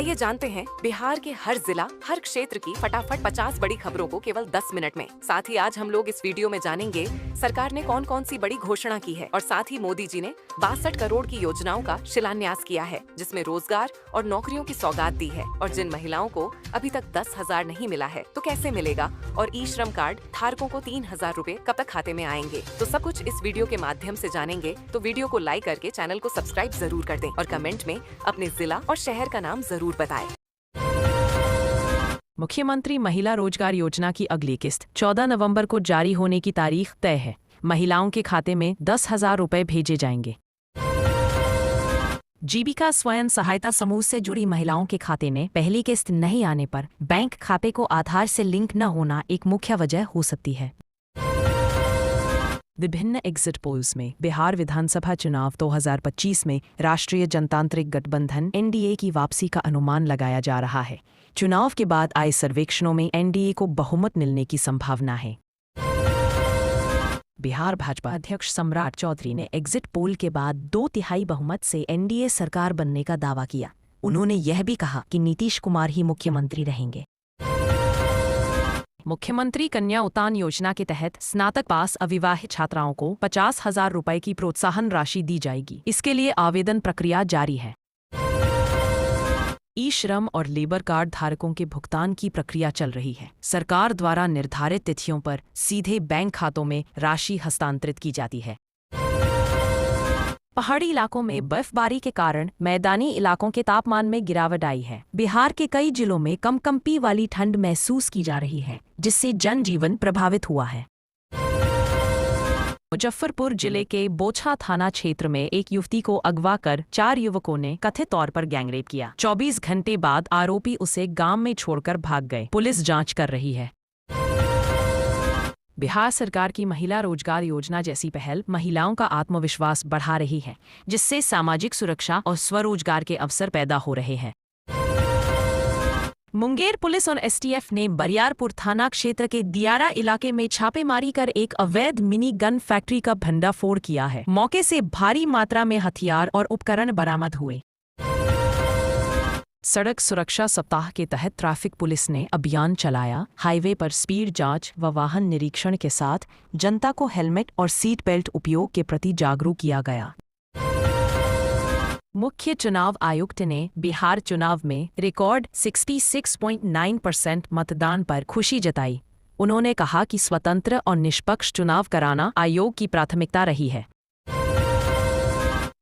आइए जानते हैं बिहार के हर जिला, हर क्षेत्र की फटाफट 50 बड़ी खबरों को केवल 10 मिनट में। साथ ही आज हम लोग इस वीडियो में जानेंगे सरकार ने कौन कौन सी बड़ी घोषणा की है और साथ ही मोदी जी ने 62 करोड़ की योजनाओं का शिलान्यास किया है, जिसमें रोजगार और नौकरियों की सौगात दी है। और जिन महिलाओं को अभी तक 10,000 नहीं मिला है तो कैसे मिलेगा, और ई श्रम कार्ड धारकों को 3,000 रूपए कब तक खाते में आएंगे, तो सब कुछ इस वीडियो के माध्यम से जानेंगे। तो वीडियो को लाइक करके चैनल को सब्सक्राइब जरूर कर दें और कमेंट में अपने जिला और शहर का नाम जरूर बताएं। मुख्यमंत्री महिला रोजगार योजना की अगली किस्त 14 नवंबर को जारी होने की तारीख तय है। महिलाओं के खाते में 10,000 रुपए भेजे जाएंगे। जीविका स्वयं सहायता समूह से जुड़ी महिलाओं के खाते में पहली किस्त नहीं आने पर बैंक खाते को आधार से लिंक न होना एक मुख्य वजह हो सकती है। विभिन्न एग्जिट पोल्स में बिहार विधानसभा चुनाव 2025 में राष्ट्रीय जनतांत्रिक गठबंधन एनडीए की वापसी का अनुमान लगाया जा रहा है। चुनाव के बाद आए सर्वेक्षणों में एनडीए को बहुमत मिलने की संभावना है। बिहार भाजपा अध्यक्ष सम्राट चौधरी ने एग्जिट पोल के बाद 2/3 बहुमत से एनडीए सरकार बनने का दावा किया। उन्होंने यह भी कहा कि नीतीश कुमार ही मुख्यमंत्री रहेंगे। मुख्यमंत्री कन्या उत्थान योजना के तहत स्नातक पास अविवाहित छात्राओं को 50,000 रुपए की प्रोत्साहन राशि दी जाएगी। इसके लिए आवेदन प्रक्रिया जारी है। ई श्रम और लेबर कार्ड धारकों के भुगतान की प्रक्रिया चल रही है। सरकार द्वारा निर्धारित तिथियों पर सीधे बैंक खातों में राशि हस्तांतरित की जाती है। पहाड़ी इलाकों में बर्फबारी के कारण मैदानी इलाकों के तापमान में गिरावट आई है। बिहार के कई जिलों में कंपकंपी वाली ठंड महसूस की जा रही है, जिससे जनजीवन प्रभावित हुआ है। मुजफ्फरपुर जिले के बोछा थाना क्षेत्र में एक युवती को अगवा कर 4 युवकों ने कथित तौर पर गैंगरेप किया। 24 घंटे बाद आरोपी उसे गांव में छोड़कर भाग गए। पुलिस जांच कर रही है। बिहार सरकार की महिला रोजगार योजना जैसी पहल महिलाओं का आत्मविश्वास बढ़ा रही है, जिससे सामाजिक सुरक्षा और स्वरोजगार के अवसर पैदा हो रहे हैं। मुंगेर पुलिस और एसटीएफ ने बरियारपुर थाना क्षेत्र के दियारा इलाके में छापेमारी कर एक अवैध मिनी गन फैक्ट्री का भंडाफोड़ किया है। मौके से भारी मात्रा में हथियार और उपकरण बरामद हुए। सड़क सुरक्षा सप्ताह के तहत ट्रैफिक पुलिस ने अभियान चलाया। हाईवे पर स्पीड जांच व वाहन निरीक्षण के साथ जनता को हेलमेट और सीट बेल्ट उपयोग के प्रति जागरूक किया गया। मुख्य चुनाव आयुक्त ने बिहार चुनाव में रिकॉर्ड 66.9% मतदान पर खुशी जताई। उन्होंने कहा कि स्वतंत्र और निष्पक्ष चुनाव कराना आयोग की प्राथमिकता रही है।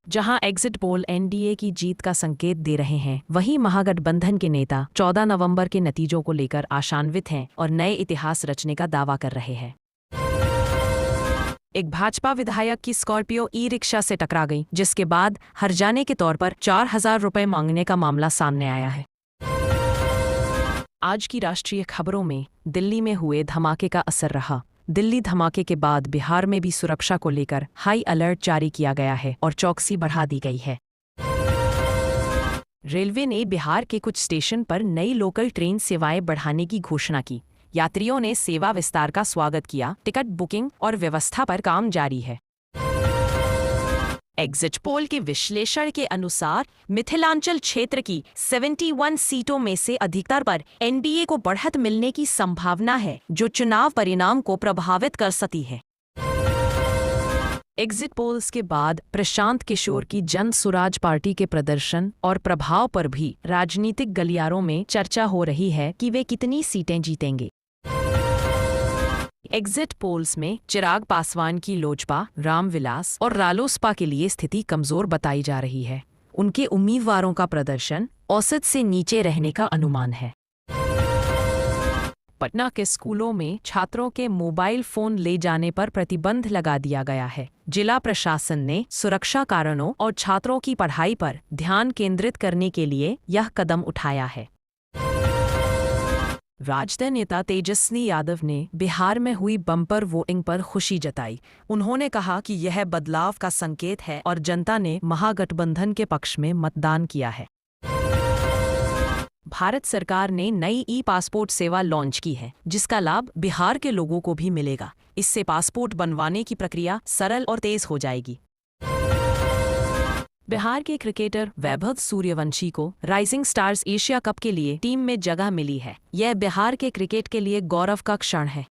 जहां एग्जिट पोल एनडीए की जीत का संकेत दे रहे हैं, वहीं महागठबंधन के नेता 14 नवंबर के नतीजों को लेकर आशान्वित हैं और नए इतिहास रचने का दावा कर रहे हैं। एक भाजपा विधायक की स्कॉर्पियो ई रिक्शा से टकरा गई, जिसके बाद हर्जाने के तौर पर 4,000 रुपए मांगने का मामला सामने आया है। आज की राष्ट्रीय खबरों में दिल्ली में हुए धमाके का असर रहा। दिल्ली धमाके के बाद बिहार में भी सुरक्षा को लेकर हाई अलर्ट जारी किया गया है और चौकसी बढ़ा दी गई है। रेलवे ने बिहार के कुछ स्टेशन पर नई लोकल ट्रेन सेवाएं बढ़ाने की घोषणा की। यात्रियों ने सेवा विस्तार का स्वागत किया। टिकट बुकिंग और व्यवस्था पर काम जारी है। एग्जिट पोल के विश्लेषण के अनुसार मिथिलांचल क्षेत्र की 71 सीटों में से अधिकतर पर एनडीए को बढ़त मिलने की संभावना है, जो चुनाव परिणाम को प्रभावित कर सकती है। एग्जिट पोल्स के बाद प्रशांत किशोर की जन सुराज पार्टी के प्रदर्शन और प्रभाव पर भी राजनीतिक गलियारों में चर्चा हो रही है कि वे कितनी सीटें जीतेंगे। एग्जिट पोल्स में चिराग पासवान की लोजपा, रामविलास और रालोसपा के लिए स्थिति कमजोर बताई जा रही है। उनके उम्मीदवारों का प्रदर्शन औसत से नीचे रहने का अनुमान है। पटना के स्कूलों में छात्रों के मोबाइल फोन ले जाने पर प्रतिबंध लगा दिया गया है। जिला प्रशासन ने सुरक्षा कारणों और छात्रों की पढ़ाई पर ध्यान केंद्रित करने के लिए यह कदम उठाया है। राजद नेता तेजस्वी यादव ने बिहार में हुई बम्पर वोटिंग पर खुशी जताई। उन्होंने कहा कि यह बदलाव का संकेत है और जनता ने महागठबंधन के पक्ष में मतदान किया है। भारत सरकार ने नई ई पासपोर्ट सेवा लॉन्च की है, जिसका लाभ बिहार के लोगों को भी मिलेगा। इससे पासपोर्ट बनवाने की प्रक्रिया सरल और तेज हो जाएगी। बिहार के क्रिकेटर वैभव सूर्यवंशी को राइजिंग स्टार्स एशिया कप के लिए टीम में जगह मिली है। यह बिहार के क्रिकेट के लिए गौरव का क्षण है।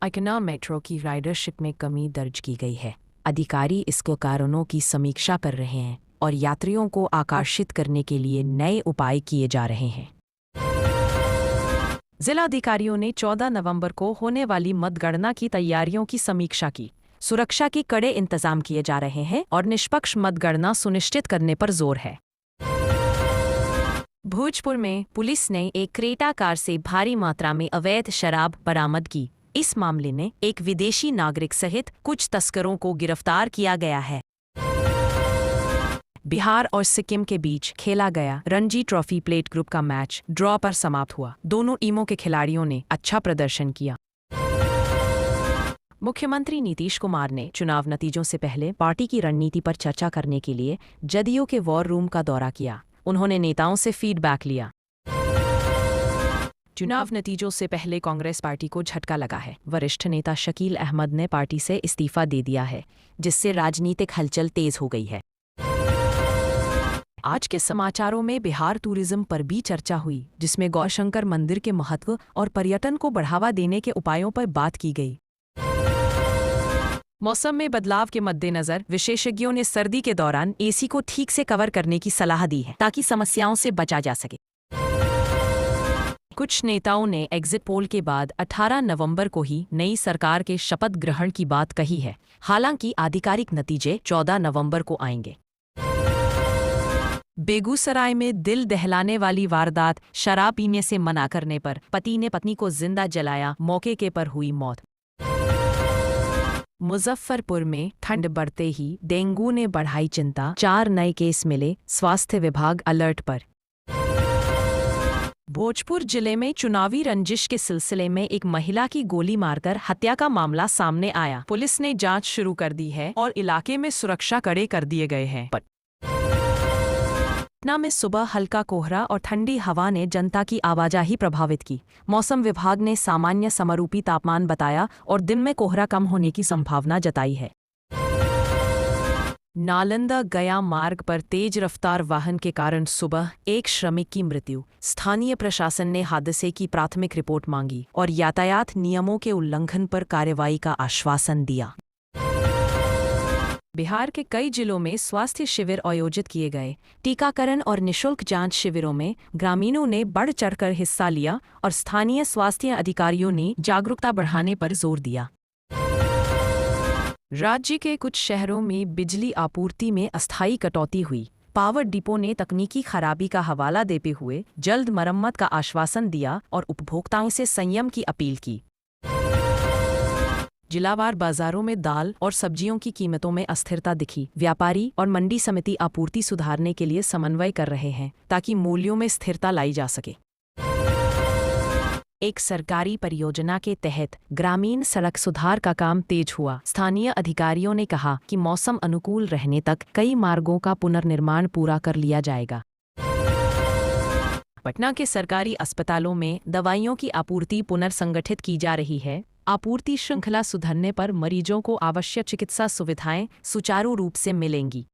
अकना मेट्रो की राइडरशिप में कमी दर्ज की गई है। अधिकारी इसके कारणों की समीक्षा कर रहे हैं और यात्रियों को आकर्षित करने के लिए नए उपाय किए जा रहे हैं। जिलाधिकारियों ने 14 नवंबर को होने वाली मतगणना की तैयारियों की समीक्षा की। सुरक्षा के कड़े इंतजाम किए जा रहे हैं और निष्पक्ष मतगणना सुनिश्चित करने पर जोर है। भोजपुर में पुलिस ने एक क्रेटा कार से भारी मात्रा में अवैध शराब बरामद की। इस मामले में एक विदेशी नागरिक सहित कुछ तस्करों को गिरफ्तार किया गया है। बिहार और सिक्किम के बीच खेला गया रणजी ट्रॉफी प्लेट ग्रुप का मैच ड्रॉ पर समाप्त हुआ। दोनों टीमों के खिलाड़ियों ने अच्छा प्रदर्शन किया। मुख्यमंत्री नीतीश कुमार ने चुनाव नतीजों से पहले पार्टी की रणनीति पर चर्चा करने के लिए जदयू के वॉर रूम का दौरा किया। उन्होंने नेताओं से फीडबैक लिया। चुनाव नतीजों से पहले कांग्रेस पार्टी को झटका लगा है। वरिष्ठ नेता शकील अहमद ने पार्टी से इस्तीफा दे दिया है, जिससे राजनीतिक हलचल तेज हो गई है। आज के समाचारों में बिहार टूरिज्म पर भी चर्चा हुई, जिसमें गौशंकर मंदिर के महत्व और पर्यटन को बढ़ावा देने के उपायों पर बात की गई। मौसम में बदलाव के मद्देनजर विशेषज्ञों ने सर्दी के दौरान एसी को ठीक से कवर करने की सलाह दी है, ताकि समस्याओं से बचा जा सके। कुछ नेताओं ने एग्जिट पोल के बाद 18 नवंबर को ही नई सरकार के शपथ ग्रहण की बात कही है। हालांकि आधिकारिक नतीजे 14 नवंबर को आएंगे। बेगूसराय में दिल दहलाने वाली वारदात, शराब पीने से मना करने पर पति ने पत्नी को जिंदा जलाया, मौके के पर हुई मौत। मुजफ्फरपुर में ठंड बढ़ते ही डेंगू ने बढ़ाई चिंता, 4 नए केस मिले, स्वास्थ्य विभाग अलर्ट पर। भोजपुर जिले में चुनावी रंजिश के सिलसिले में एक महिला की गोली मारकर हत्या का मामला सामने आया। पुलिस ने जांच शुरू कर दी है और इलाके में सुरक्षा कड़े कर दिए गए हैं। पटना में सुबह हल्का कोहरा और ठंडी हवा ने जनता की आवाजाही प्रभावित की। मौसम विभाग ने सामान्य समरूपी तापमान बताया और दिन में कोहरा कम होने की संभावना जताई है। नालंदा गया मार्ग पर तेज रफ्तार वाहन के कारण सुबह एक श्रमिक की मृत्यु। स्थानीय प्रशासन ने हादसे की प्राथमिक रिपोर्ट मांगी और यातायात नियमों के उल्लंघन पर कार्रवाई का आश्वासन दिया। बिहार के कई जिलों में स्वास्थ्य शिविर आयोजित किए गए। टीकाकरण और निशुल्क जांच शिविरों में ग्रामीणों ने बढ़ चढ़कर हिस्सा लिया और स्थानीय स्वास्थ्य अधिकारियों ने जागरूकता बढ़ाने पर जोर दिया। राज्य के कुछ शहरों में बिजली आपूर्ति में अस्थायी कटौती हुई। पावर डिपो ने तकनीकी खराबी का हवाला देते हुए जल्द मरम्मत का आश्वासन दिया और उपभोक्ताओं से संयम की अपील की। जिलावार बाजारों में दाल और सब्जियों की कीमतों में अस्थिरता दिखी। व्यापारी और मंडी समिति आपूर्ति सुधारने के लिए समन्वय कर रहे हैं, ताकि मूल्यों में स्थिरता लाई जा सके। एक सरकारी परियोजना के तहत ग्रामीण सड़क सुधार का काम तेज हुआ। स्थानीय अधिकारियों ने कहा कि मौसम अनुकूल रहने तक कई मार्गों का पुनर्निर्माण पूरा कर लिया जाएगा। पटना के सरकारी अस्पतालों में दवाइयों की आपूर्ति पुनर्संगठित की जा रही है। आपूर्ति श्रृंखला सुधरने पर मरीजों को आवश्यक चिकित्सा सुविधाएं सुचारू रूप से मिलेंगी।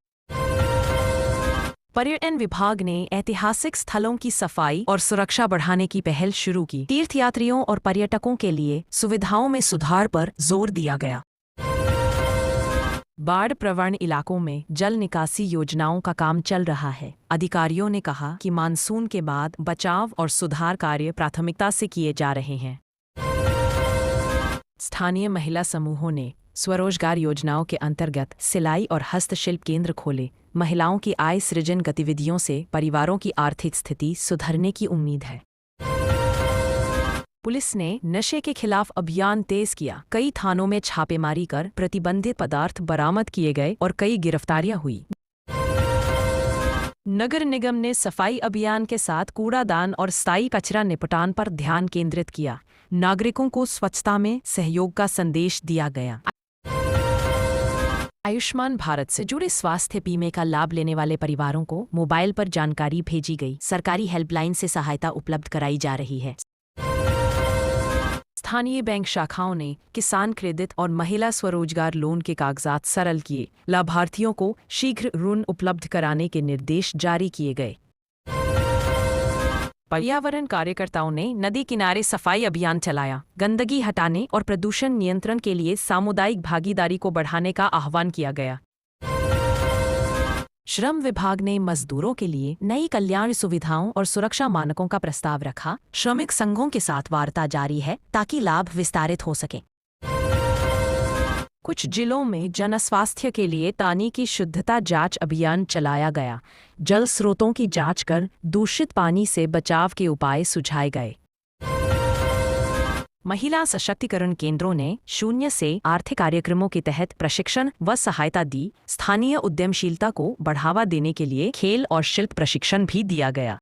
पर्यटन विभाग ने ऐतिहासिक स्थलों की सफाई और सुरक्षा बढ़ाने की पहल शुरू की। तीर्थयात्रियों और पर्यटकों के लिए सुविधाओं में सुधार पर जोर दिया गया। बाढ़ प्रवण इलाकों में जल निकासी योजनाओं का काम चल रहा है। अधिकारियों ने कहा कि मानसून के बाद बचाव और सुधार कार्य प्राथमिकता से किए जा रहे हैं। स्थानीय महिला समूहों ने स्वरोजगार योजनाओं के अंतर्गत सिलाई और हस्तशिल्प केंद्र खोले। महिलाओं की आय सृजन गतिविधियों से परिवारों की आर्थिक स्थिति सुधरने की उम्मीद है। पुलिस ने नशे के खिलाफ अभियान तेज किया। कई थानों में छापेमारी कर प्रतिबंधित पदार्थ बरामद किए गए और कई गिरफ्तारियां हुई। नगर निगम ने सफाई अभियान के साथ कूड़ादान और स्थायी कचरा निपटान पर ध्यान केंद्रित किया। नागरिकों को स्वच्छता में सहयोग का संदेश दिया गया। आयुष्मान भारत से जुड़े स्वास्थ्य बीमे का लाभ लेने वाले परिवारों को मोबाइल पर जानकारी भेजी गई। सरकारी हेल्पलाइन से सहायता उपलब्ध कराई जा रही है। स्थानीय बैंक शाखाओं ने किसान क्रेडिट और महिला स्वरोजगार लोन के कागजात सरल किए। लाभार्थियों को शीघ्र ऋण उपलब्ध कराने के निर्देश जारी किए गए। पर्यावरण कार्यकर्ताओं ने नदी किनारे सफाई अभियान चलाया। गंदगी हटाने और प्रदूषण नियंत्रण के लिए सामुदायिक भागीदारी को बढ़ाने का आह्वान किया गया। श्रम विभाग ने मजदूरों के लिए नई कल्याण सुविधाओं और सुरक्षा मानकों का प्रस्ताव रखा। श्रमिक संघों के साथ वार्ता जारी है ताकि लाभ विस्तारित हो सके। कुछ जिलों में जन स्वास्थ्य के लिए पानी की शुद्धता जांच अभियान चलाया गया। जल स्रोतों की जांच कर दूषित पानी से बचाव के उपाय सुझाए गए। महिला सशक्तिकरण केंद्रों ने 0 से आर्थिक कार्यक्रमों के तहत प्रशिक्षण व सहायता दी। स्थानीय उद्यमशीलता को बढ़ावा देने के लिए खेल और शिल्प प्रशिक्षण भी दिया गया।